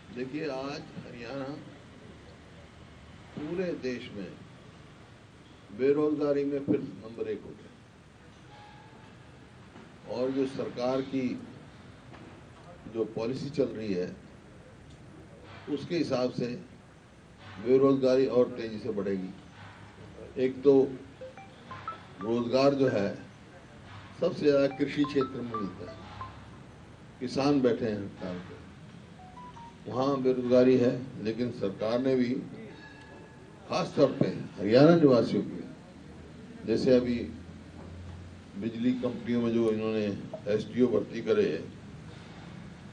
देखिए, आज हरियाणा पूरे देश में बेरोजगारी में फिर नंबर 1 हो गया और जो सरकार की जो पॉलिसी चल रही है उसके हिसाब से बेरोजगारी और तेजी से बढ़ेगी। एक तो रोजगार जो है सबसे ज़्यादा कृषि क्षेत्र में मिलता है, किसान बैठे हैं हड़ताल पे, वहाँ बेरोजगारी है। लेकिन सरकार ने भी खास तौर पे हरियाणा निवासियों के, जैसे अभी बिजली कंपनियों में जो इन्होंने एसडीओ भर्ती करे,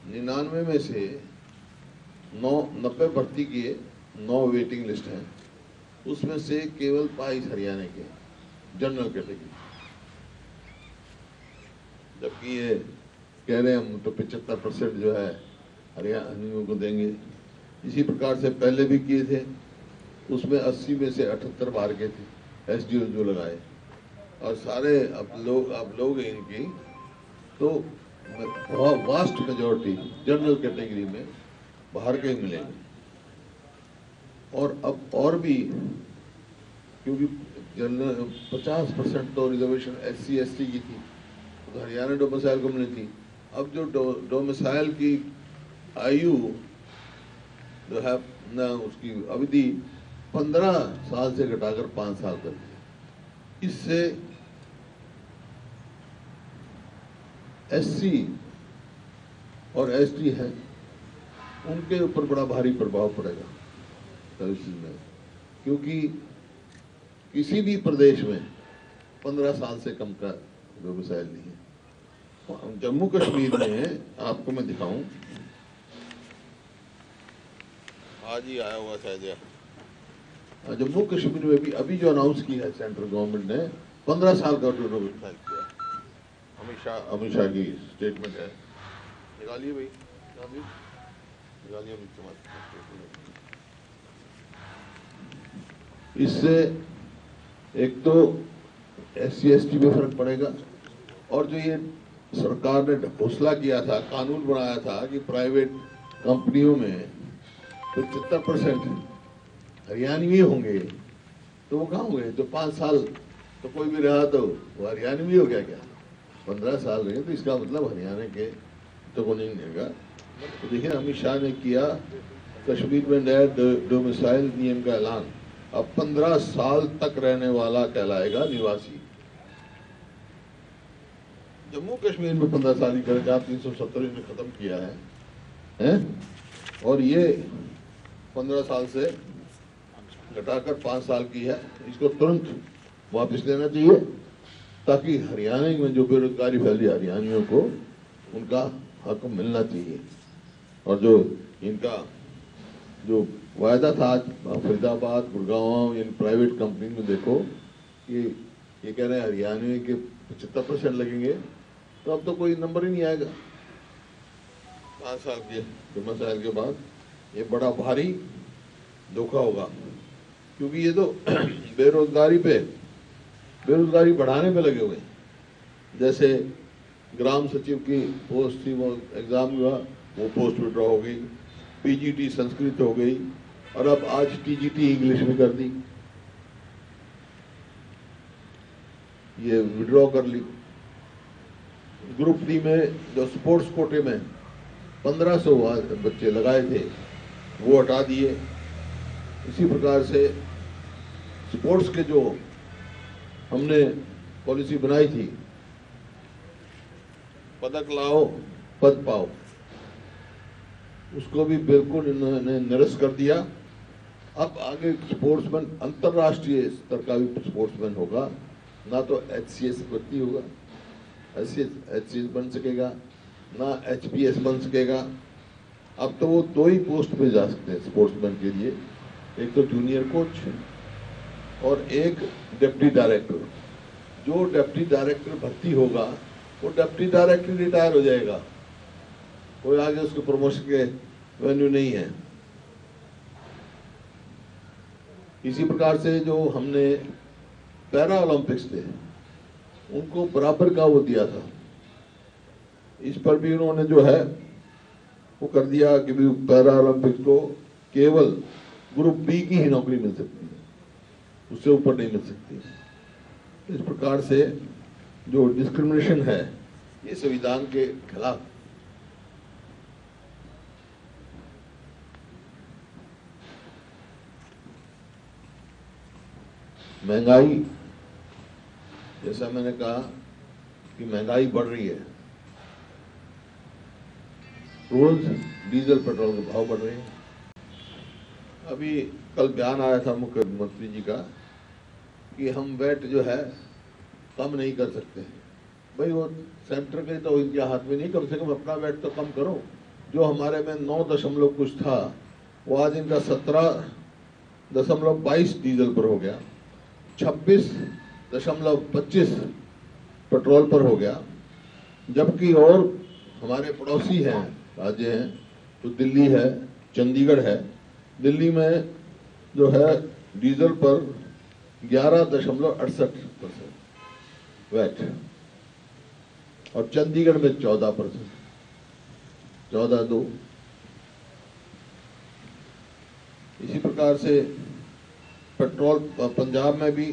99 में से 90 भर्ती किए, 9 वेटिंग लिस्ट हैं, उसमें से केवल 22 हरियाणा के जनरल कैटेगरी, जबकि ये कह रहे हैं हम तो 75% जो है हरियाणियों को देंगे। इसी प्रकार से पहले भी किए थे, उसमें 80 में से 78 बाहर के थे एसडीओ जो लगाए, और सारे अब लोग इनकी तो बहुत वास्ट मेजॉरिटी जनरल कैटेगरी में बाहर के ही मिलेंगे। और अब और भी, क्योंकि जनरल 50% तो रिजर्वेशन SC ST की थी, तो हरियाणा डोमिसाइल को मिली थी। अब जो डोमिसाइल की आयु जो है ना, उसकी अवधि 15 साल से घटाकर 5 साल कर दी। इससे SC और ST है उनके ऊपर बड़ा भारी प्रभाव पड़ेगा भविष्य में, क्योंकि किसी भी प्रदेश में 15 साल से कम का डोमिसाइल नहीं है। जम्मू कश्मीर में आपको मैं दिखाऊं, आज ही आया हुआ शायद, जम्मू कश्मीर में भी अभी जो अनाउंस किया है सेंट्रल गवर्नमेंट ने, 15 साल का डोमिसाइल किया है। अमित शाह की स्टेटमेंट है, निकालिए भाई, निकालिए अमित शाह। इससे एक तो SC ST में फर्क पड़ेगा, और जो ये सरकार ने घोषणा किया था, कानून बनाया था कि प्राइवेट कंपनियों में 75% हरियाणवी होंगे, तो वो कहाँ होंगे? जो 5 साल तो कोई भी रहा तो वो हरियाणवी हो गया क्या? 15 साल रहे तो इसका मतलब हरियाणा के तो को नहीं मिलेगा। तो देखिए, अमित शाह ने किया कश्मीर में नया डोमिसाइल नियम का ऐलान। अब 15 साल तक रहने वाला कहलाएगा निवासी। जम्मू कश्मीर में 15 साल की दरजा 370 ने खत्म किया है, और ये 15 साल से घटाकर 5 साल की है। इसको तुरंत वापस लेना चाहिए, ताकि हरियाणा में जो बेरोजगारी फैली हरियाणियों को उनका हक मिलना चाहिए। और जो इनका जो वायदा था, Faridabad, Gurgaon, in private company में देखो कि ये कह रहे हैं हरियाणवी के 75% लगेंगे, तो अब तो कोई नंबर ही नहीं आएगा 5 साल के डोमिसाइल के बाद। ये बड़ा भारी धोखा होगा, क्योंकि ये तो बेरोजगारी बढ़ाने पे लगे हुए। जैसे ग्राम सचिव की पोस्ट थी, वो एग्जाम हुआ, वो पोस्ट विड्रॉ हो गई, PGT संस्कृत हो गई, और अब आज TGT इंग्लिश में कर दी, ये विड्रॉ कर ली। ग्रुप D में जो स्पोर्ट्स कोटे में 1500 बच्चे लगाए थे, वो हटा दिए। इसी प्रकार से स्पोर्ट्स के जो हमने पॉलिसी बनाई थी, पदक लाओ पद पाओ, उसको भी बिल्कुल इन्होंने निरस्त कर दिया। अब आगे स्पोर्ट्समैन अंतर्राष्ट्रीय स्तर का भी स्पोर्ट्समैन होगा, ना तो HCS भर्ती होगा, HCS बन सकेगा, ना HPS बन सकेगा। अब तो वो 2 ही पोस्ट पे जा सकते हैं स्पोर्ट्समैन के लिए, एक तो जूनियर कोच और एक डिप्टी डायरेक्टर। जो डिप्टी डायरेक्टर भर्ती होगा वो डिप्टी डायरेक्टर रिटायर हो जाएगा, कोई आगे उसके प्रमोशन के वेन्यू नहीं है। इसी प्रकार से जो हमने पैरा ओलंपिक्स थे, उनको बराबर का वो दिया था, इस पर भी उन्होंने जो है वो कर दिया कि पैरा ओलंपिक्स को केवल ग्रुप बी की ही नौकरी मिल सकती है, उससे ऊपर नहीं मिल सकती। इस प्रकार से जो डिस्क्रिमिनेशन है ये संविधान के खिलाफ। महंगाई, जैसा मैंने कहा कि महंगाई बढ़ रही है, रोज डीजल पेट्रोल के भाव बढ़ रहे हैं। अभी कल बयान आया था मुख्यमंत्री जी का कि हम वैट जो है कम नहीं कर सकते। भाई वो सेंटर के तो इनके हाथ में नहीं, कम से कम अपना वैट तो कम करो। जो हमारे में 9 दशमलव कुछ था वो आज इनका 17.22 डीजल पर हो गया, 26.25 पेट्रोल पर हो गया। जबकि और हमारे पड़ोसी हैं, राज्य हैं, तो दिल्ली है, चंडीगढ़ है। दिल्ली में जो है डीजल पर 11.68% वैट और चंडीगढ़ में 14%, 14.2। इसी प्रकार से पेट्रोल पंजाब में भी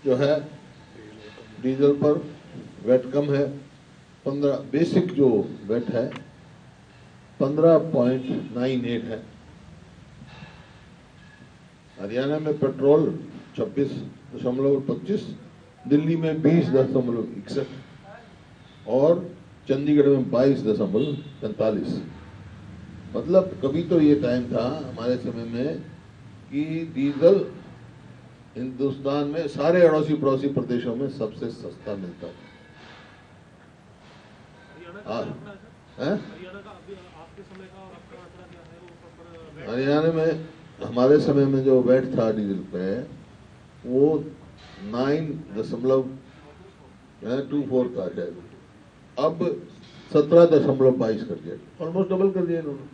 जो है डीजल पर वैट कम है, 15 बेसिक जो वैट है 15.98 है। हरियाणा में पेट्रोल 26.25, दिल्ली में 20.61 और चंडीगढ़ में 22.45। मतलब कभी तो ये टाइम था हमारे समय में कि डीजल हिंदुस्तान में सारे अड़ोसी पड़ोसी प्रदेशों में सबसे सस्ता मिलता था। हरियाणा में हमारे समय में जो वैट था डीजल पे वो 9.24 था शायद, अब 17.22 कर दिया, ऑलमोस्ट डबल कर दिया इन्होंने।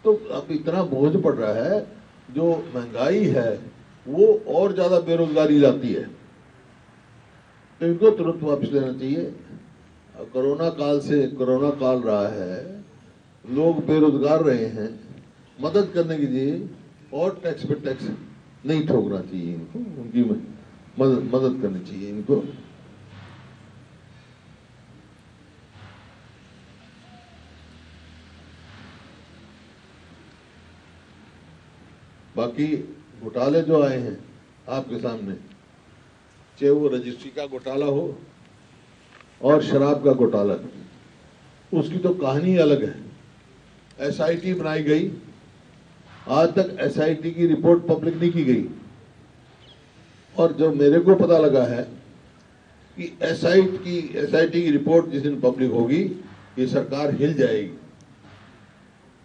तो अब इतना बोझ पड़ रहा है, जो महंगाई है वो और ज्यादा बेरोजगारी लाती है, तो इनको तुरंत वापस लेना चाहिए। कोरोना काल रहा है, लोग बेरोजगार रहे हैं, मदद करने के लिए और टैक्स पे टैक्स नहीं ठोकना चाहिए इनको, उनकी मदद करनी चाहिए इनको। बाकी घोटाले जो आए हैं आपके सामने, चाहे वो रजिस्ट्री का घोटाला हो और शराब का घोटाला, उसकी तो कहानी अलग है। एसआईटी बनाई गई, आज तक एसआईटी की रिपोर्ट पब्लिक नहीं की गई, और जो मेरे को पता लगा है कि एसआईटी की रिपोर्ट जिस दिन पब्लिक होगी ये सरकार हिल जाएगी,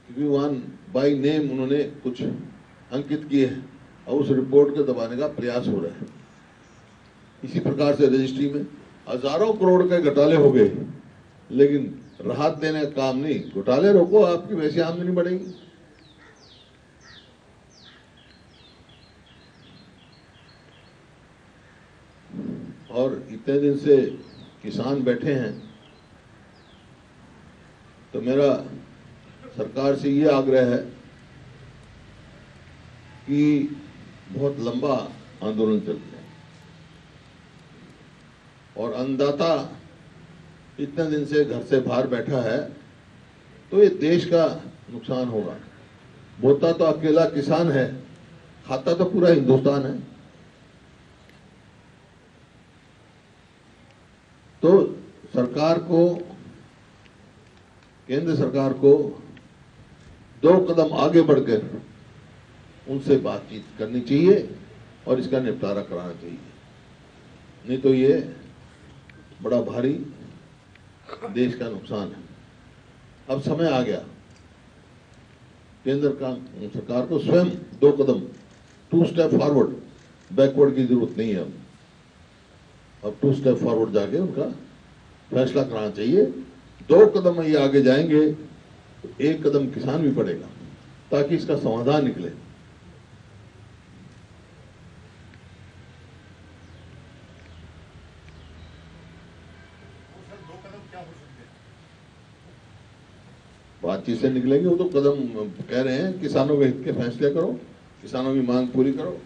क्योंकि वहां बाय नेम उन्होंने कुछ अंकित किए हैं और उस रिपोर्ट को दबाने का प्रयास हो रहा है। इसी प्रकार से रजिस्ट्री में हजारों करोड़ के घोटाले हो गए, लेकिन राहत देने का काम नहीं। घोटाले रोको, आपकी वैसी आमदनी बढ़ेगी। और इतने दिन से किसान बैठे हैं, तो मेरा सरकार से ये आग्रह है कि बहुत लंबा आंदोलन चल रहा है, और अन्नदाता इतने दिन से घर से बाहर बैठा है, तो ये देश का नुकसान होगा। बोता तो अकेला किसान है, खाता तो पूरा हिंदुस्तान है। तो सरकार को, केंद्र सरकार को 2 कदम आगे बढ़कर उनसे बातचीत करनी चाहिए और इसका निपटारा कराना चाहिए, नहीं तो ये बड़ा भारी देश का नुकसान है। अब समय आ गया, केंद्र का सरकार को स्वयं 2 कदम, 2 स्टेप फॉरवर्ड, बैकवर्ड की जरूरत नहीं है। अब 2 स्टेप फॉरवर्ड जाके उनका फैसला कराना चाहिए। 2 कदम ये आगे जाएंगे तो 1 कदम किसान भी बढ़ेगा, ताकि इसका समाधान निकले। बातचीत से निकलेंगे। वो तो कदम कह रहे हैं किसानों के हित के फैसले करो, किसानों की मांग पूरी करो।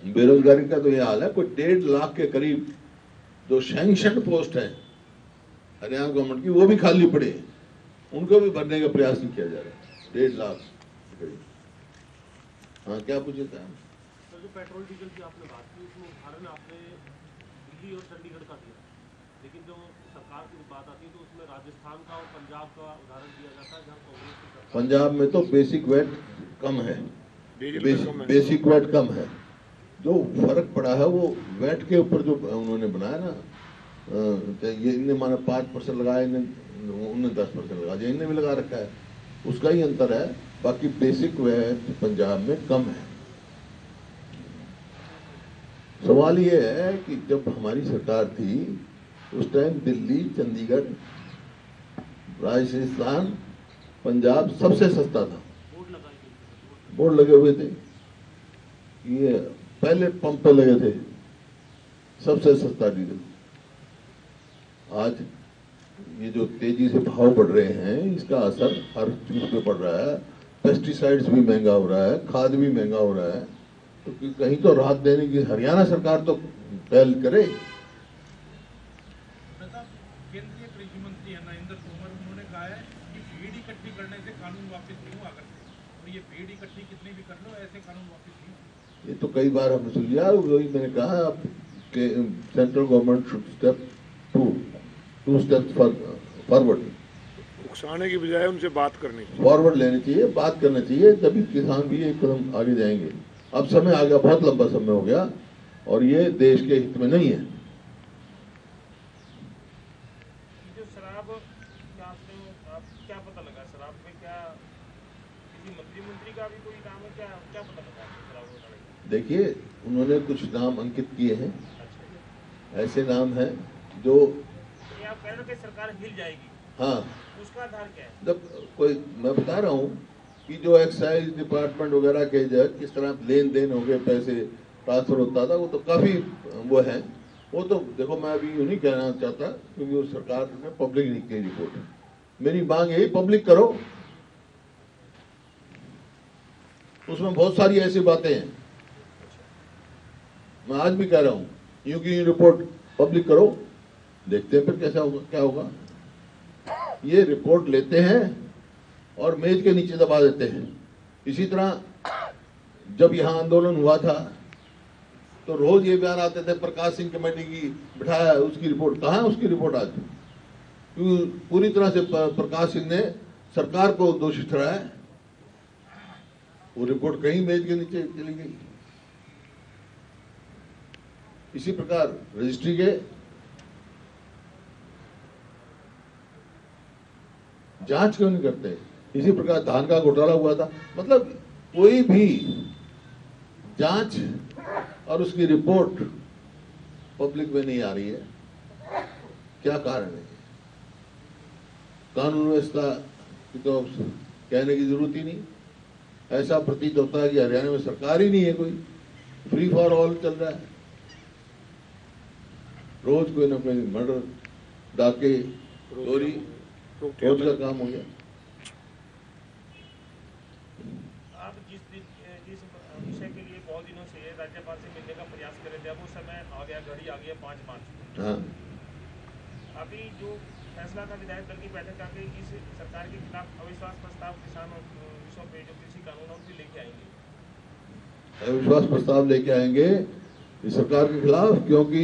बेरोजगारी का तो ये हाल है, कोई 1.5 लाख के करीब जो सैंक्शन पोस्ट है हरियाणा गवर्नमेंट की, वो भी खाली पड़े, उनको भी भरने का प्रयास नहीं किया जा रहा। 1.5 लाख के करीब। हाँ, क्या पूछे था? सर, जो पेट्रोल डीजल की आपने बात की, उसमें उदाहरण आपने दिल्ली और चंडीगढ़ का दिया, लेकिन जो सरकार की बात आती है तो उसमें राजस्थान का और पंजाब का उदाहरण दिया जाता है, जहाँ कांग्रेस की सरकार। पंजाब में तो बेसिक वेट कम है, बेसिक वेट कम है। जो फर्क पड़ा है वो वेट के ऊपर जो उन्होंने बनाया ना, ये इनने माना 5% लगाया, उन्होंने 10% लगा दिया, इनने भी लगा रखा है, उसका ही अंतर है। बाकी बेसिक वेट पंजाब में कम है। सवाल ये है कि जब हमारी सरकार थी उस टाइम दिल्ली, चंडीगढ़, राजस्थान, पंजाब सबसे सस्ता था। बोर्ड लगे हुए थे, ये पहले पंप पे लगे थे, सबसे सस्ता डीजल। आज ये जो तेजी से भाव बढ़ रहे हैं, इसका असर हर चीज पे पड़ रहा है। पेस्टिसाइड्स भी महंगा हो रहा है, खाद भी महंगा हो रहा है, तो कहीं तो राहत देने की हरियाणा सरकार तो पहल करे। केंद्रीय कृषि मंत्री है नरेंद्र तोमर, उन्होंने कहा है कि भीड़ इकट्ठी करने से कानून वापस नहीं हुआ करते, और ये भीड़ इकट्ठी कितनी भी कर लो, ऐसे कानून वापस नहीं हुआ। ये तो कई बार हमने सुन लिया, वही मैंने कहा कि central government should step two steps forward. उकसाने की बजाय उनसे बात करनी चाहिए, फॉरवर्ड लेनी चाहिए, बात करना चाहिए, तभी किसान भी एक कदम आगे जाएंगे। अब समय आ गया, बहुत लंबा समय हो गया, और ये देश के हित में नहीं है। जो शराब क्या पता लगा, शराब में क्या किसी मंत्री का भी कोई नाम है, क्या पता लगा शराब में? देखिए, उन्होंने कुछ नाम अंकित किए हैं। ऐसे नाम हैं जो आप कह रहे हो कि सरकार हिल जाएगी। हाँ, उसका आधार क्या है? जब कोई, मैं बता रहा हूँ कि जो एक्साइज डिपार्टमेंट वगैरह के जो किस तरह लेन देन हो गए, पैसे ट्रांसफर होता था, वो तो काफी वो है। वो तो देखो, मैं अभी यूँ नहीं कहना चाहता, क्योंकि वो सरकार ने पब्लिक नहीं की रिपोर्ट है। मेरी मांग यही, पब्लिक करो, उसमें बहुत सारी ऐसी बातें हैं। मैं आज भी कह रहा हूँ, यूं की रिपोर्ट पब्लिक करो, देखते हैं फिर कैसा होगा, क्या होगा। ये रिपोर्ट लेते हैं और मेज के नीचे दबा देते हैं। इसी तरह जब यहाँ आंदोलन हुआ था तो रोज ये बयान आते थे, प्रकाश सिंह कमेटी की बिठाया, उसकी रिपोर्ट कहाँ है? उसकी रिपोर्ट आज क्योंकि पूरी तरह से प्रकाश सिंह ने सरकार को दोषी ठहराया, वो रिपोर्ट कहीं मेज के नीचे चली गई। इसी प्रकार रजिस्ट्री के जांच क्यों नहीं करते? इसी प्रकार धान का घोटाला हुआ था, मतलब कोई भी जांच और उसकी रिपोर्ट पब्लिक में नहीं आ रही है, क्या कारण है? कानून व्यवस्था की तो कहने की जरूरत ही नहीं। ऐसा प्रतीत होता है कि हरियाणा में सरकार ही नहीं है, कोई फ्री फॉर ऑल चल रहा है। रोज कोई ना कोई मर्डर, डाके, चोरी, रोज का काम हो गया। आप जिस विषय के लिए बहुत दिनों से राज्यपाल से मिलने का प्रयास कर रहे थे, अब वो समय आ गया, घड़ी आ गया 5 मार्च। हाँ, अभी जो फैसला था विधायक दल की बैठक आके इस सरकार के खिलाफ अविश्वास प्रस्ताव किसान विषयों पे जो कृषि कानून है उसको लेके आएंगे। अविश्वास प्रस्ताव लेके आएंगे इस सरकार के खिलाफ, क्योंकि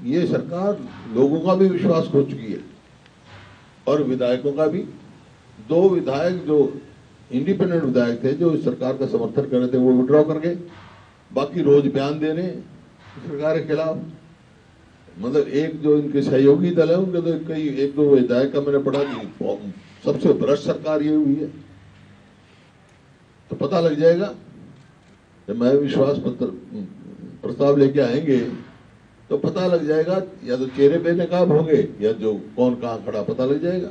ये सरकार लोगों का भी विश्वास खो चुकी है और विधायकों का भी। 2 विधायक जो इंडिपेंडेंट विधायक थे, जो इस सरकार का समर्थन कर रहे थे, वो विड्रॉ कर गए। बाकी रोज बयान दे रहे हैं सरकार के खिलाफ। मतलब एक जो इनके सहयोगी दल है, उनके तो कई 1-2 विधायक का मैंने पढ़ा कि सबसे भ्रष्ट सरकार ये हुई है। तो पता लग जाएगा जब मैं विश्वास प्रस्ताव लेके आएंगे तो पता लग जाएगा, या तो चेहरे बेनकाब होंगे या जो कौन कहाँ खड़ा पता लग जाएगा।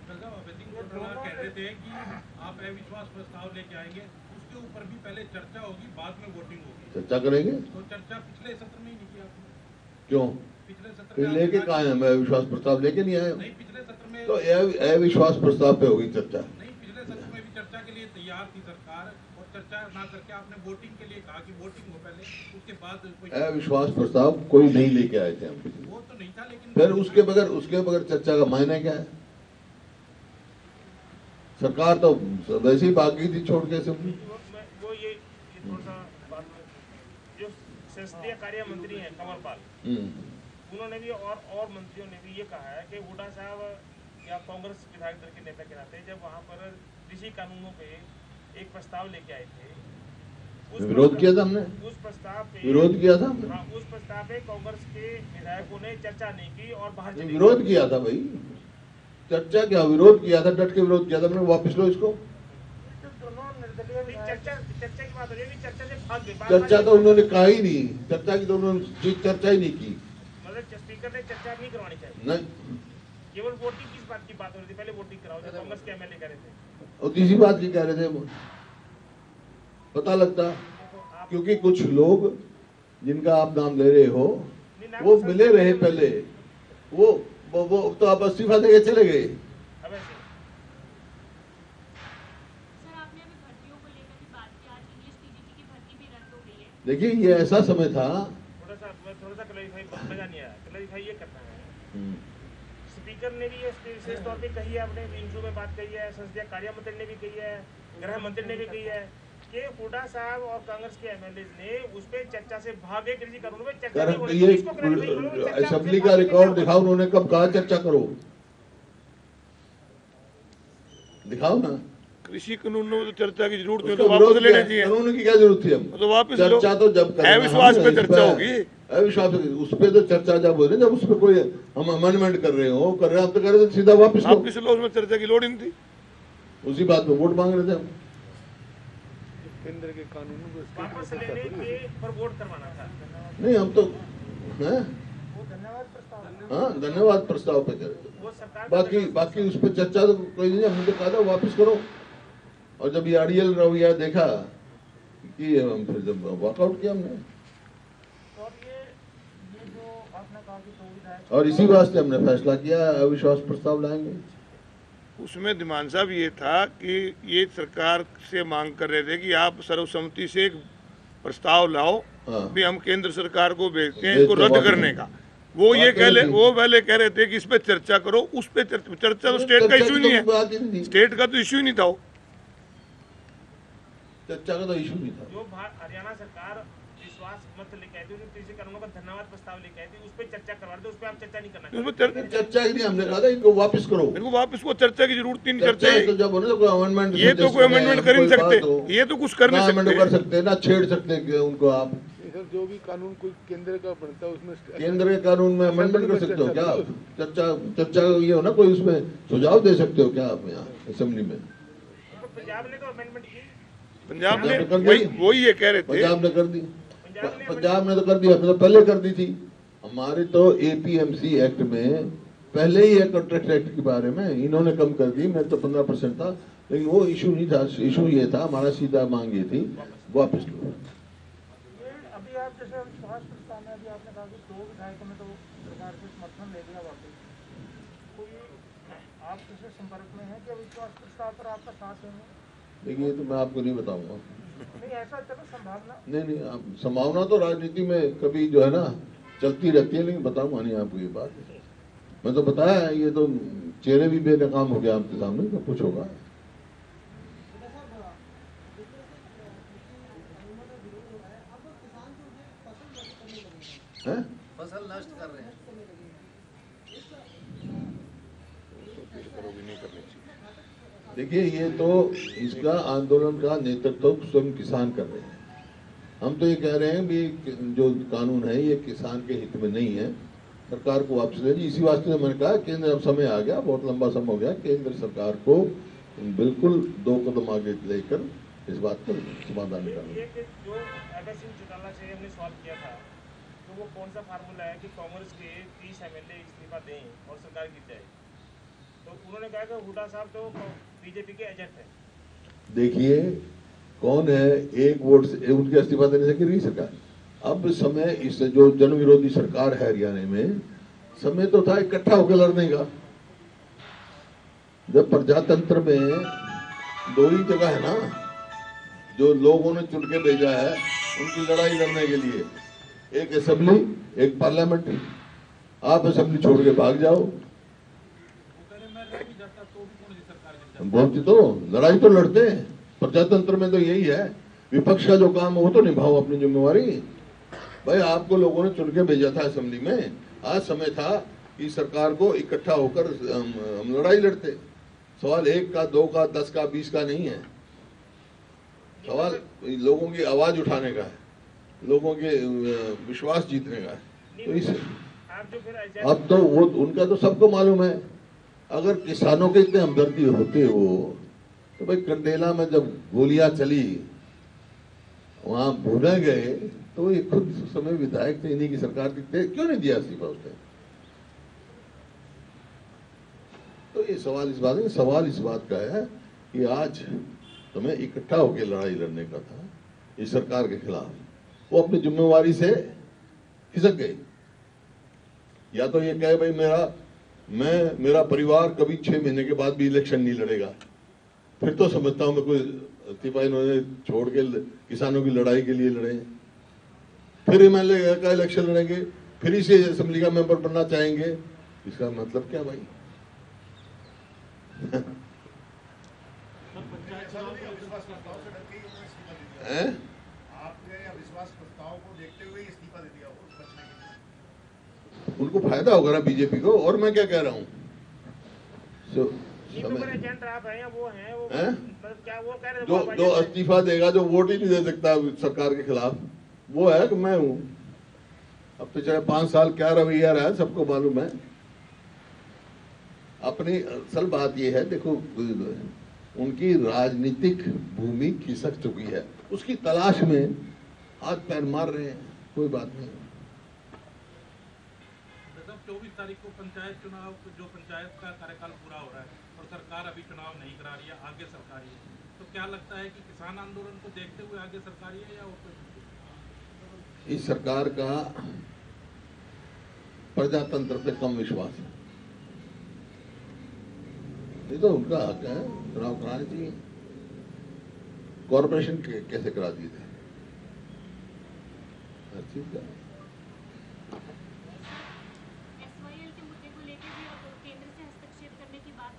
कह रहे थे कि आप अविश्वास प्रस्ताव लेके आएंगे, उसके ऊपर भी पहले चर्चा होगी, बाद में वोटिंग होगी। चर्चा करेंगे, तो चर्चा पिछले सत्र में ही नहीं किया आपने। क्यों? पिछले सत्र फिर में लेके आपने कहा है? मैं अविश्वास प्रस्ताव लेके नहीं आया हूं। नहीं, पिछले सत्र में तो अविश्वास प्रस्ताव पे होगी चर्चा। नहीं, पिछले सत्र में भी चर्चा के लिए तैयार थी सरकार, और चर्चा ना करके आपने वोटिंग के लिए कहा कि वोटिंग हो पहले, उसके बाद कोई अविश्वास प्रस्ताव कोई नहीं लेके आए थे हम। वो तो नहीं था, लेकिन फिर उसके बगैर चर्चा का मायने क्या है? सरकार तो वैसे ही भाग गई थी छोड़ के सब। वो ये थोड़ा सा बात में जो संसदीय कार्य मंत्री हैं कंवर पाल, उन्होंने भी और मंत्रियों ने भी ये कहा है कि हुड्डा साहब या कांग्रेस विधायक दल के नेता के नाते जब वहाँ पर कृषि कानूनों पे एक प्रस्ताव लेके आए थे, विरोध किया था हमने, उस प्रस्ताव पे विरोध किया था हमने। हाँ, उस प्रस्ताव पे कांग्रेस के विधायकों ने चर्चा नहीं की और बाहर चले गए। विरोध किया था भाई, चर्चा क्या, विरोध किया था, डट के विरोध किया था हमने। वापस लो इसको। चर्चा की बात हो रही है, चर्चा से भाग गए। चर्चा तो उन्होंने कहा ही नहीं, चर्चा की तो उन्होंने चर्चा ही नहीं की। मतलब स्पीकर ने चर्चा नहीं करवानी चाहिए, नहीं, केवल वोटिंग किस बात की बात हो रही थी? पहले वोटिंग कराओ, जो कांग्रेस के एमएलए कह रहे थे। और तीसरी बात की कह रहे थे वो, पता लगता, क्योंकि कुछ लोग जिनका आप नाम ले रहे हो वो मिले रहे पहले, वो तो आप इस्तीफा देके चले गए। अब ऐसे सर, आपने अभी भर्तियों को लेकर भी बात की, आज इंग्लिश टीजीटी की भर्ती भी रद्द हो गई है। देखिए ये ऐसा समय था, थोड़ा सा क्लैरिफाई मजा नहीं आया। क्लैरिफाई ये करना है, स्पीकर ने भी ये विशेष तौर पे कही है, आपने इंटरव्यू में बात कही है, संसदीय कार्य मंत्री ने भी कही है, गृह मंत्री ने भी कही है कि हुड्डा साहब और कांग्रेस के एमएलए ने उस पर चर्चा से भागे, कृषि कानून पे चर्चा नहीं होनी चाहिए। इसको clarify करो, चर्चा असेंबली से का भागे रिकॉर्ड क्या दिखाओ, उन्होंने कब कहा चर्चा करो, दिखाओ ना। कृषि कानून में तो चर्चा की जरूरत नहीं, उसका तो वापस विरोध लेने किया, चाहिए। कानून की क्या जरूरत थी? हम तो वापस लो। चर्चा तो जब करेंगे, अविश्वास हम पे इस चर्चा होगी। अविश्वास उस पे तो चर्चा जब हो रही है, जब उस पे कोई हम अमेंडमेंट कर रहे हो, कर रहे हैं, हम तो कह रहे थे सीधा वापस लो। वापस लो, उसमें चर्चा की लोड़ ही नहीं थी। उसी बात पे वोट मांग रहे थे हम। केंद्र के कानूनों को वापस लेने के पर वोट करवाना था। नहीं, हम तो हैं, हाँ, धन्यवाद प्रस्ताव पे कर, वो सरकार का बाकी उस पर चर्चा तो कोई नहीं। हमने तो कहा था वापस करो, और जब ये आरडीएल रवैया देखा कि हम फिर जब वॉकआउट किया हमने, और ये जो आपने कहा कि दो विधायक, और इसी वास्ते हमने फैसला किया अविश्वास प्रस्ताव लाएंगे। उसमें दिमान साहब ये था कि ये सरकार से मांग कर रहे थे कि आप सर्वसम्मति से एक प्रस्ताव लाओ, हाँ। भी हम केंद्र सरकार को भेजते हैं भेजते इसको रद्द वापस। करने का। वो ये वो पहले कह रहे थे कि इस पे चर्चा करो, उस पे चर्चा तो स्टेट का इशू नहीं है, स्टेट का तो इशू ही नहीं था वो। चर्चा का तो इशू नहीं था। जो हरियाणा सरकार विश्वास मत लेके आई थी, उसमें कृषि कानूनों का धन्यवाद प्रस्ताव लेके आई थी, उस पर चर्चा करवा रहे थे, उस पर आप चर्चा नहीं करना उसमें चर्चा ही नहीं, हमने कहा था इनको वापस करो। इनको वापस को चर्चा की जरूरत नहीं, चर्चा चर्चा तो जब हो ना, तो कोई अमेंडमेंट, ये तो कोई अमेंडमेंट कर ही नहीं सकते, ये तो कुछ कर नहीं अमेंडमेंट कर सकते। सकते ना छेड़ सकते उनको आप। सर, जो भी कानून कोई केंद्र का बनता है उसमें केंद्र के कानून में अमेंडमेंट कर सकते हो क्या आप? चर्चा ये हो ना, कोई उसमें सुझाव दे सकते हो क्या आप यहाँ असेंबली में? तो पंजाब ने तो अमेंडमेंट की, पंजाब ने कर दी। वही ये कह रहे थे, पंजाब ने कर दी, पंजाब ने तो कर दी, हमने तो पहले कर दी थी। हमारे तो एपीएमसी एक्ट में पहले ही है, कॉन्ट्रैक्ट एक्ट के बारे में इन्होंने कम कर दी। मैं तो 15% था, लेकिन वो इशू नहीं था। इशू ये था, हमारा सीधा मांग ये थी वापस लो। अभी आप जैसे विश्वास प्रस्ताव में अभी आपने कहा कि दो विधायकों में तो सरकार से समर्थन ले लिया वापस, कोई आप किसी संपर्क में है कि अविश्वास प्रस्ताव पर आपका साथ देंगे? देखिए, ये तो मैं आपको नहीं बताऊंगा। नहीं, ऐसा चलो संभावना, नहीं, आप संभावना तो राजनीति में कभी जो है ना चलती रहती है, लेकिन बताऊंगा नहीं आपको ये बात। मैं तो बताया है, ये तो चेहरे भी बेनकाम हो गया आपके सामने, तो कुछ होगा। फसल नष्ट कर रहे हैं। देखिए, ये तो इसका आंदोलन का नेतृत्व स्वयं किसान कर रहे हैं। हम तो ये कह रहे हैं भी जो कानून है ये किसान के हित में नहीं है, सरकार को वापस ले। इसी वास्ते मैंने कहा केंद्र, अब समय आ गया, बहुत लंबा समय हो गया, केंद्र सरकार को बिल्कुल 2 कदम आगे लेकर इस बात पर समाधान निकालना। ये कि जो अभय सिंह चौटाला से हमने सवाल किया था, तो वो कौन सा फार्मूला है कि कांग्रेस के 30 एमएलए इस्तीफा दें और सरकार गिर जाए? तो उन्होंने कहा कि हुड्डा साहब तो बीजेपी के एजेंट हैं। देखिए कौन है, एक वोट से उनके इस्तीफा देने से गिर गई सरकार। अब समय इस जो जन विरोधी सरकार है हरियाणा में, समय तो था इकट्ठा होकर लड़ने का। जब प्रजातंत्र में दो ही जगह है ना जो लोगों ने चुन के भेजा है उनकी लड़ाई लड़ने के लिए, एक असेंबली एक पार्लियामेंट। आप असेंबली छोड़ के भाग जाओ, बोलते तो लड़ाई तो लड़ते हैं। प्रजातंत्र में तो यही है, विपक्ष का जो काम है वो तो निभाओ अपनी जिम्मेवारी। भाई आपको लोगों ने चुन के भेजा था असेंबली में, आज समय था कि सरकार को इकट्ठा होकर हम लड़ाई लड़ते। सवाल 1 का 2 का 10 का 20 का नहीं है, सवाल लोगों की आवाज उठाने का है, लोगों के विश्वास जीतने का है। तो इस अब तो वो उनका तो सबको मालूम है, अगर किसानों के इतने हमदर्दी होते हो तो भाई कंडेला में जब गोलियां चली वहां भूने गए तो ये खुद समय विधायक थे, इन्हीं की सरकार थी, क्यों नहीं दिया इस्तीफा उसने? तो ये सवाल इस बात है, सवाल इस बात का है कि आज तुम्हें इकट्ठा होकर लड़ाई लड़ने का था इस सरकार के खिलाफ, वो अपनी जिम्मेवारी से खिसक गए। या तो ये कहे भाई मेरा परिवार कभी 6 महीने के बाद भी इलेक्शन नहीं लड़ेगा, फिर तो समझता हूं मैं कोई इस्तीफा इन्होंने छोड़ के किसानों की लड़ाई के लिए लड़े। फिर एमएलए का इलेक्शन लड़ेंगे, फिर इसे असेंबली का मेंबर बनना चाहेंगे, इसका मतलब क्या भाई? आपने अविश्वास प्रस्ताव को देखते हुए इस्तीफा दे दिया हो बचने के लिए। उनको फायदा होगा ना बीजेपी को। और मैं क्या कह रहा हूँ, एजेंट आप हैं वो हैं वो क्या वो कह रहे जो इस्तीफा देगा, जो वोट ही नहीं दे सकता सरकार के खिलाफ, वो है कि मैं हूं। अब पिछले 5 साल क्या रवैया रहा है सबको मालूम है। अपनी असल बात यह है, देखो उनकी राजनीतिक भूमि खिसक चुकी है, उसकी तलाश में हाथ पैर मार रहे हैं, कोई बात नहीं। 24 तारीख को पंचायत चुनाव, जो पंचायत का कार्यकाल पूरा हो रहा है और सरकार अभी चुनाव नहीं करा रही है, आगे सरकारी है, तो क्या लगता है कि किसान आंदोलन को देखते हुए आगे सरकारी है या और इस सरकार का प्रजातंत्र पे कम विश्वास है। ये तो उनका हक है, चुनाव कराने चाहिए। कॉर्पोरेशन कैसे करा दिए थे, हर चीज का। SYL के मुद्दे को लेकर भी अब केंद्र से हस्तक्षेप करने की बात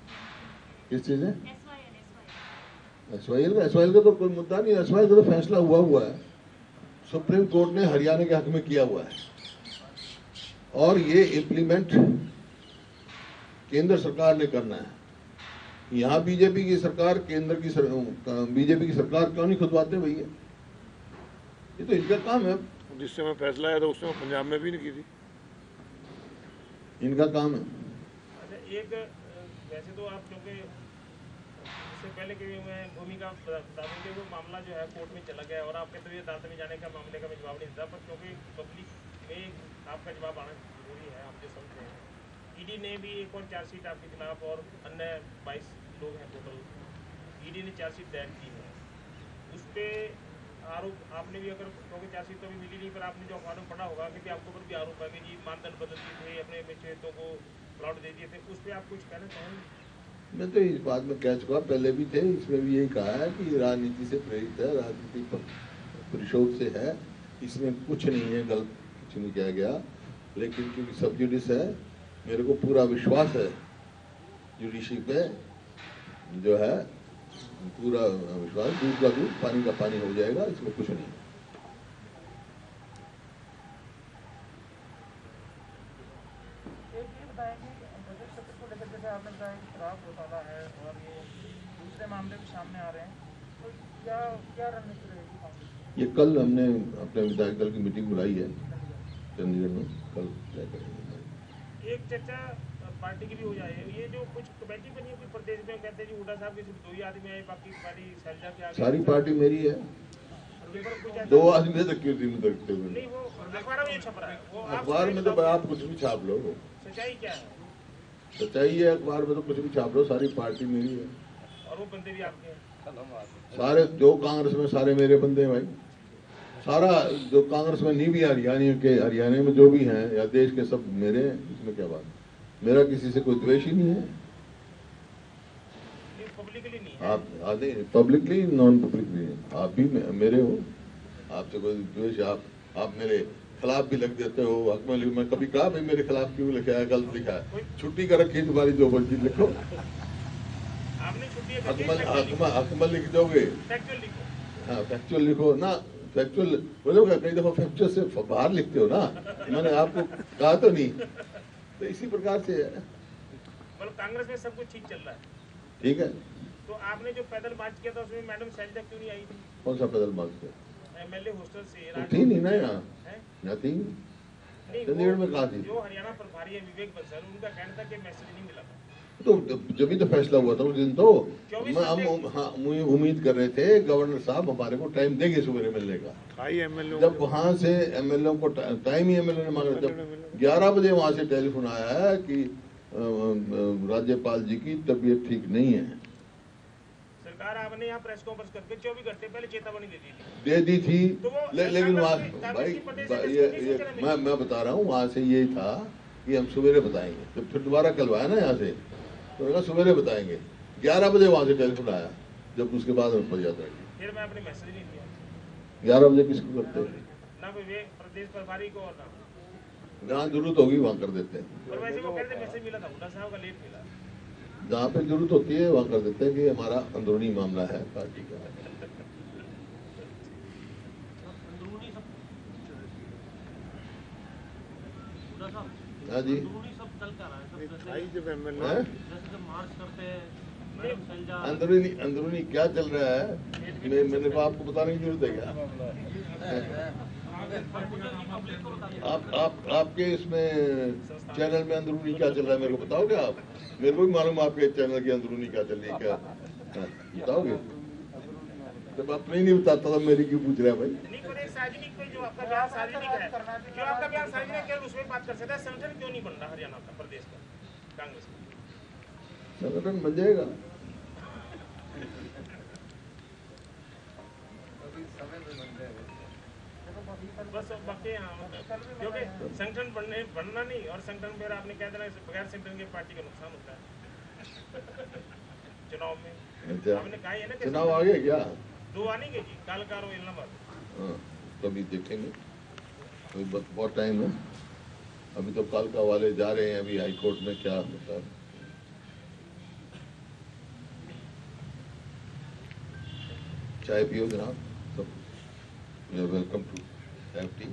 किस चीज है? SYL SYL का तो कोई मुद्दा नहीं है। SYL का तो फैसला हुआ है, सुप्रीम कोर्ट ने हरियाणा के हक में किया हुआ है, और ये इम्प्लीमेंट केंद्र सरकार ने करना है। यहाँ बीजेपी की सरकार, केंद्र की बीजेपी की सरकार क्यों नहीं खुदवाते भैया? ये तो इनका काम है। जिस समय फैसला आया था उस समय पंजाब में भी नहीं की थी, इनका काम है। अच्छा, एक वैसे तो आप क्योंकि इससे पहले कि मैं भूमिका बता दूं कि वो मामला जो है कोर्ट में चला गया और आपके तो ये अदालत में जाने का मामले का मैं जवाब नहीं देता, पर क्योंकि पब्लिक में आपका जवाब आना जरूरी है, आप जो समझ रहे हैं। ईडी ने भी एक और चार्जशीट आपके खिलाफ और अन्य 22 लोग हैं टोटल, ईडी ने चार्जशीट दायर की है। उस पर आरोप आपने भी, अगर क्योंकि चार्जशीट तो अभी मिली नहीं, पर आपने जो अखबारों में पढ़ा होगा कि आपके ऊपर भी आरोप है कि जी मानदंड बदल दिए थे, अपने खेतों को प्लॉट दे दिए थे, उस पर आप कुछ कहना चाहेंगे? मैं तो इस बात में कह चुका, पहले भी थे, इसमें भी यही कहा है कि राजनीति से प्रेरित है, राजनीति परिशोध से है, इसमें कुछ नहीं है, गलत कुछ नहीं किया गया। लेकिन क्योंकि सब जुडिस है, मेरे को पूरा विश्वास है जुडिशरी पे, जो है पूरा विश्वास, दूध का दूध पानी का पानी हो जाएगा, इसमें कुछ नहीं है। आपने कहा कि शराब घोटाला है और ये दूसरे मामले भी सामने आ रहे हैं, तो क्या रणनीति रहेगी कांग्रेस? ये कल हमने अपने विधायक दल की मीटिंग बुलाई है चंडीगढ़ में, कल तय करेंगे। एक चर्चा पार्टी की भी हो जाए, ये जो कुछ कमेटी बनी है प्रदेश में, कहते हैं जी हुड्डा साहब के सिर्फ 2 ही आदमी आए, बाकी पार्टी शैलजा के आगे सारी पार्टी मेरी है, 2 आदमी तक क्यों जिम्मे रखते हुए? नहीं, वो अखबार में छप रहा है, वो अखबार में तो आप कुछ भी छाप लो, सच्चाई क्या है? सच्चाई है, अखबार में तो कुछ भी छाप लो, सारी पार्टी मेरी है। और वो बंदे भी आपके हैं। सारे जो कांग्रेस में सारे मेरे बंदे हैं भाई, सारा जो कांग्रेस में नहीं भी हरियाणा में जो भी हैं या देश के सब मेरे हैं, इसमें क्या बात है? मेरा किसी से कोई द्वेष ही नहीं है। पब्लिकली नहीं है। आप आधे पब्लिकली नॉन पब्लिकली आप भी मेरे हो, आपसे कोई द्वेष आप मेरे खिलाफ भी लग देते हो। अकमल मैं कभी कहा भाई मेरे खिलाफ क्यों लिखा है, गलत लिखा है, छुट्टी कर रखी तुम्हारी जो बल्कि लिखो। आपने छुट्टी अकमल लिख दोगे, फैक्चुअल लिखो। हाँ फैक्चुअल लिखो ना, फैक्चुअल बोलोगे, कई दफा फैक्चुअल से बाहर लिखते हो ना, मैंने आपको कहा तो नहीं। तो इसी प्रकार से है। मतलब कांग्रेस में सब कुछ ठीक चल रहा है, ठीक है। तो आपने जो पैदल मार्च किया था उसमें मैडम शैलजा क्यों नहीं आई थी? कौन सा पैदल मार्च किया? एमएलए हॉस्टल से तो थी नहीं ना यहाँ थी नहीं, चंडीगढ़ में कहा थी। जो हरियाणा प्रभारी है विवेक बंसल, उनका कहना था कि मैसेज नहीं मिला था। तो जब भी तो फैसला हुआ था उस दिन, तो हम उम्मीद कर रहे थे गवर्नर साहब हमारे को टाइम देंगे सवेरे मिलने का। जब वहाँ से एमएलए को टाइम ही एमएलए ने मांगा, जब 11 बजे वहाँ से टेलीफोन आया है कि राज्यपाल जी की तबीयत ठीक नहीं है। सरकार आपने यहाँ प्रेस कॉन्फ्रेंस करके 24 घंटे पहले चेतावनी दे दी थी, तो लेकिन वहाँ भाई मैं बता रहा हूँ, वहाँ से यही था कि हम सवेरे बताएंगे। जब फिर दोबारा कल आया ना यहाँ से, तो मैंने कहा सवेरे बताएंगे। 11 बजे वहाँ से टेलीफोन आया, जब उसके बाद में पड़ जाता है। फिर मैं अपने मैसेज नहीं दिया। 11 बजे किसको करते हैं? ना विवेक प्रदेश प्रभारी को और ना जहाँ जरूरत होगी वहाँ कर देते हैं। पर वैसे वो कहते मैसेज मिला था, हुड्डा साहब का लेट मिला। जहाँ पे जरूरत होती है वहाँ कर देते हैं कि हमारा अंदरूनी मामला है पार्टी का। अंदरूनी सब हुड्डा साहब, हाँ जी, अंदरूनी सब चल क्या रहा है? सब जैसे जब मार्च करते हैं मैडम शैलजा, अंदरूनी क्या चल रहा है मेरे को आपको बताने की जरूरत है क्या? आपके इसमें चैनल में अंदरूनी क्या चल रहा है मेरे को बताओगे आप? मेरे को भी मालूम आपके चैनल की अंदरूनी क्या चल रही है, क्या बताओगे? जब अपने ही नहीं बताता था मेरी क्यों पूछ रहा है भाई? नहीं, पर एक सार्वजनिक पे जो आपका बयान सार्वजनिक है, जो आपका बयान सार्वजनिक है, केवल उसमें बात कर सकता है। संगठन क्यों नहीं बन रहा हरियाणा का, प्रदेश का कांग्रेस का? संगठन बन जाएगा। बस बाकी क्योंकि संगठन बनना नहीं, और संगठन फिर आपने कह देना बगैर संगठन के पार्टी का नुकसान होता है चुनाव में। अच्छा, आपने कहा है ना कि चुनाव आ गया क्या? 2 आनेंगे जी, कालकार और इलाहाबाद। हाँ, तभी देखेंगे, अभी बहुत टाइम है। अभी तो कालका वाले जा रहे हैं, अभी हाई कोर्ट में क्या होता है। चाय पियो जनाब सब, you are welcome to have T.